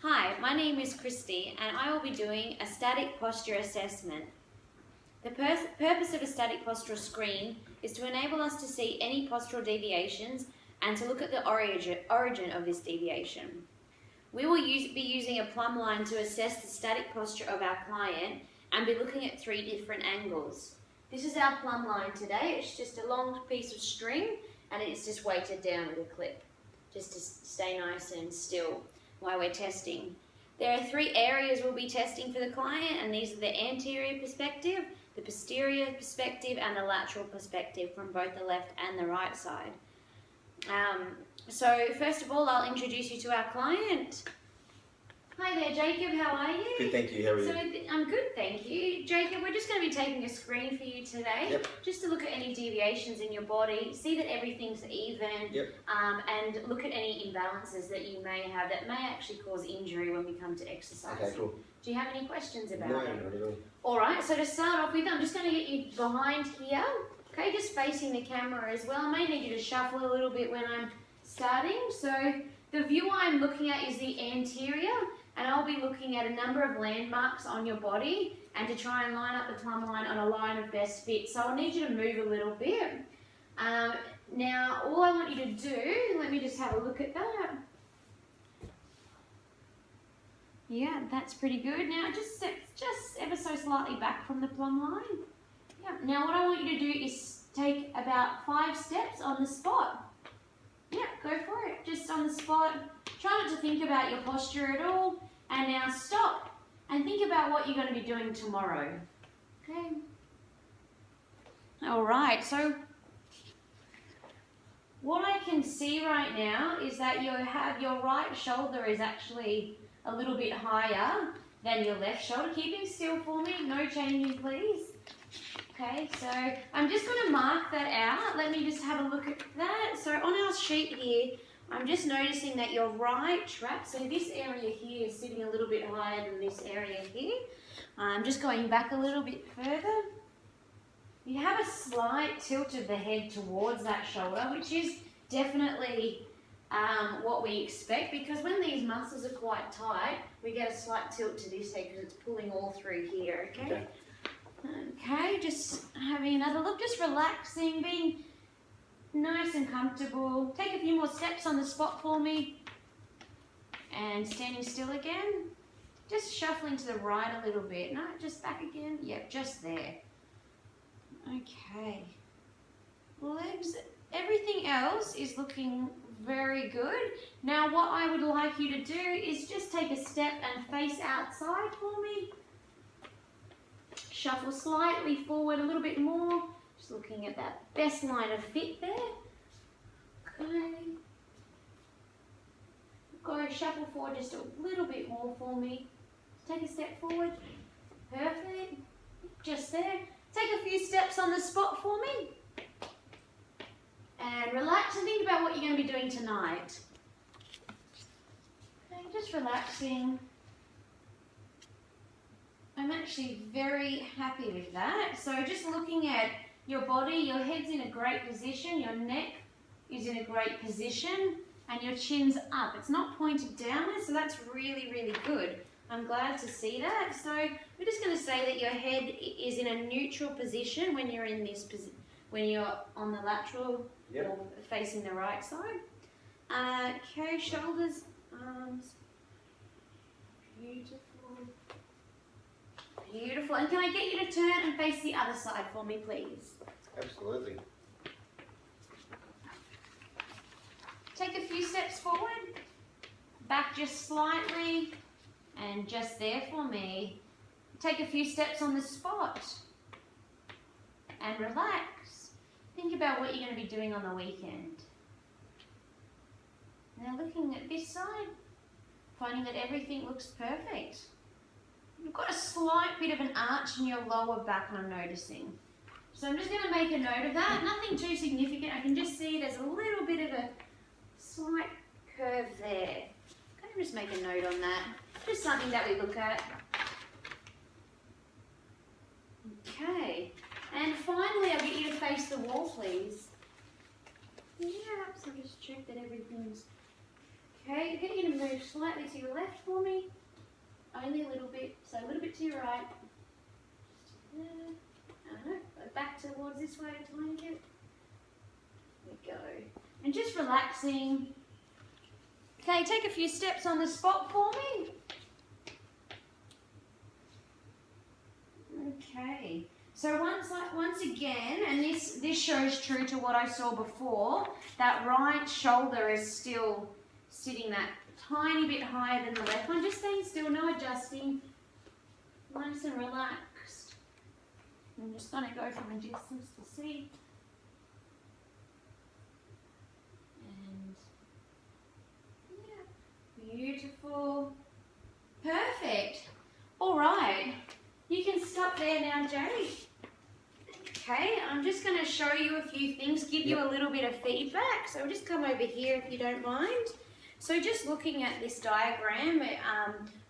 Hi, my name is Christy and I will be doing a static posture assessment. The purpose of a static postural screen is to enable us to see any postural deviations and to look at the origin of this deviation. We will be using a plumb line to assess the static posture of our client and be looking at 3 different angles. This is our plumb line today. It's just a long piece of string and it's just weighted down with a clip, just to stay nice and still while we're testing. There are 3 areas we'll be testing for the client, and these are the anterior perspective, the posterior perspective and the lateral perspective from both the left and the right side. So first of all, I'll introduce you to our client. Hi there, Jacob, how are you? Good, thank you. How are you? I'm good, thank you. Jacob, we're just going to be taking a screen for you today, just to look at any deviations in your body, see that everything's even, and look at any imbalances that you may have that may actually cause injury when we come to exercising. Okay, cool. Do you have any questions about it? No, not at all. Alright, so to start off with, I'm just going to get you behind here, okay, just facing the camera as well. I may need you to shuffle a little bit when I'm starting. So the view I'm looking at is the anterior, and I'll be looking at a number of landmarks on your body and to try and line up the plumb line on a line of best fit. So I'll need you to move a little bit. Now, all I want you to do, let me just have a look at that. Yeah, that's pretty good. Now, just ever so slightly back from the plumb line. Yeah. Now, what I want you to do is take about 5 steps on the spot. Yeah, go for it. Just on the spot. Try not to think about your posture at all. And now stop and think about what you're going to be doing tomorrow. Okay. All right. So what I can see right now is that your right shoulder is actually a little bit higher than your left shoulder. Keeping still for me. No changing, please. Okay, so I'm just going to mark that out. Let me just have a look at that. So on our sheet here, I'm just noticing that your right trap, so this area here is sitting a little bit higher than this area here. I'm just going back a little bit further. You have a slight tilt of the head towards that shoulder, which is definitely what we expect, because when these muscles are quite tight, we get a slight tilt to this head because it's pulling all through here, okay? Okay, just having another look, just relaxing, being nice and comfortable. Take a few more steps on the spot for me. And standing still again. Just shuffling to the right a little bit. No, just back again. Yep, just there. Okay. Legs, everything else is looking very good. Now what I would like you to do is just take a step and face outside for me. Shuffle slightly forward a little bit more. Just looking at that best line of fit there. Okay. Go shuffle forward just a little bit more for me. Take a step forward. Perfect. Just there. Take a few steps on the spot for me. And relax and think about what you're going to be doing tonight. Okay, just relaxing. I'm actually very happy with that. So just looking at your body, your head's in a great position, your neck is in a great position, and your chin's up. It's not pointed downwards, so that's really, really good. I'm glad to see that. So we're just going to say that your head is in a neutral position when you're in this when you're on the lateral or facing the right side. Okay, shoulders, arms. Beautiful. Beautiful. And can I get you to turn and face the other side for me, please? Absolutely. Take a few steps forward. Back just slightly. And just there for me. Take a few steps on the spot. And relax. Think about what you're going to be doing on the weekend. Now looking at this side, finding that everything looks perfect. You've got a slight bit of an arch in your lower back, I'm noticing. So I'm just going to make a note of that. Nothing too significant. I can just see there's a little bit of a slight curve there. Can I just make a note on that? Just something that we look at. Okay. And finally, I'll get you to face the wall, please. Yeah, so just check that everything's Okay, you're going to move slightly to your left for me. Only a little bit, so a little bit to your right. Go back towards this way a tiny bit. There we go. And just relaxing. Okay, take a few steps on the spot for me. Okay. So once again, and this shows true to what I saw before, that right shoulder is still sitting that tiny bit higher than the left one. Just staying still, no adjusting. Nice and relaxed. I'm just going to go from a distance to see. And yeah, beautiful. Perfect. All right. You can stop there now, Jerry. Okay, I'm just going to show you a few things, give you a little bit of feedback. So we'll just come over here if you don't mind. So just looking at this diagram,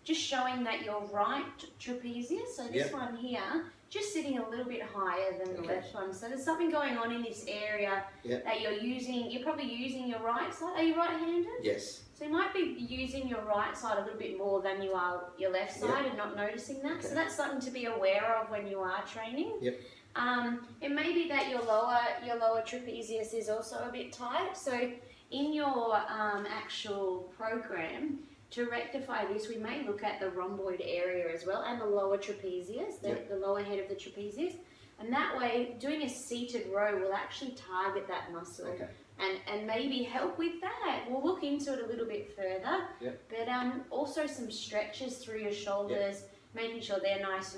just showing that your right trapezius, so this one here, just sitting a little bit higher than the left one. So there's something going on in this area that you're probably using your right side. Are you right-handed? Yes. So you might be using your right side a little bit more than you are your left side and not noticing that. So that's something to be aware of when you are training. It may be that your lower trapezius is also a bit tight. So in your actual program, to rectify this, we may look at the rhomboid area as well and the lower trapezius, the lower head of the trapezius. And that way, doing a seated row will actually target that muscle and maybe help with that. We'll look into it a little bit further. But also some stretches through your shoulders, making sure they're nice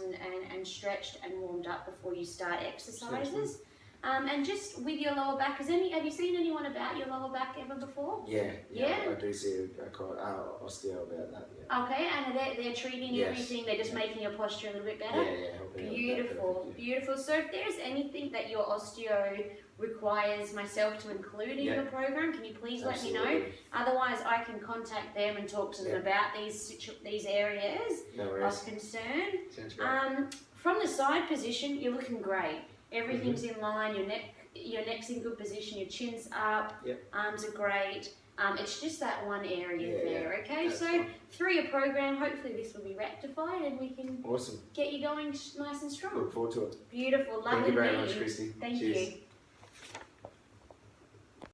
and stretched and warmed up before you start exercises. And just with your lower back, have you seen anyone about your lower back ever before? Yeah, I do see a osteo about that. Okay, and they're treating everything, they're just making your posture a little bit better? Beautiful, beautiful. So if there's anything that your osteo requires myself to include in your program, can you please let me know? Otherwise, I can contact them and talk to them about these areas of concern. Sounds great. From the side position, you're looking great. Everything's in line, your neck's in good position, your chin's up, arms are great. It's just that one area there, okay? So fine. through your program, hopefully this will be rectified and we can Awesome. get you going nice and strong. Look forward to it. Beautiful. Lovely Thank you very meeting much, Christy. Thank Cheers. you.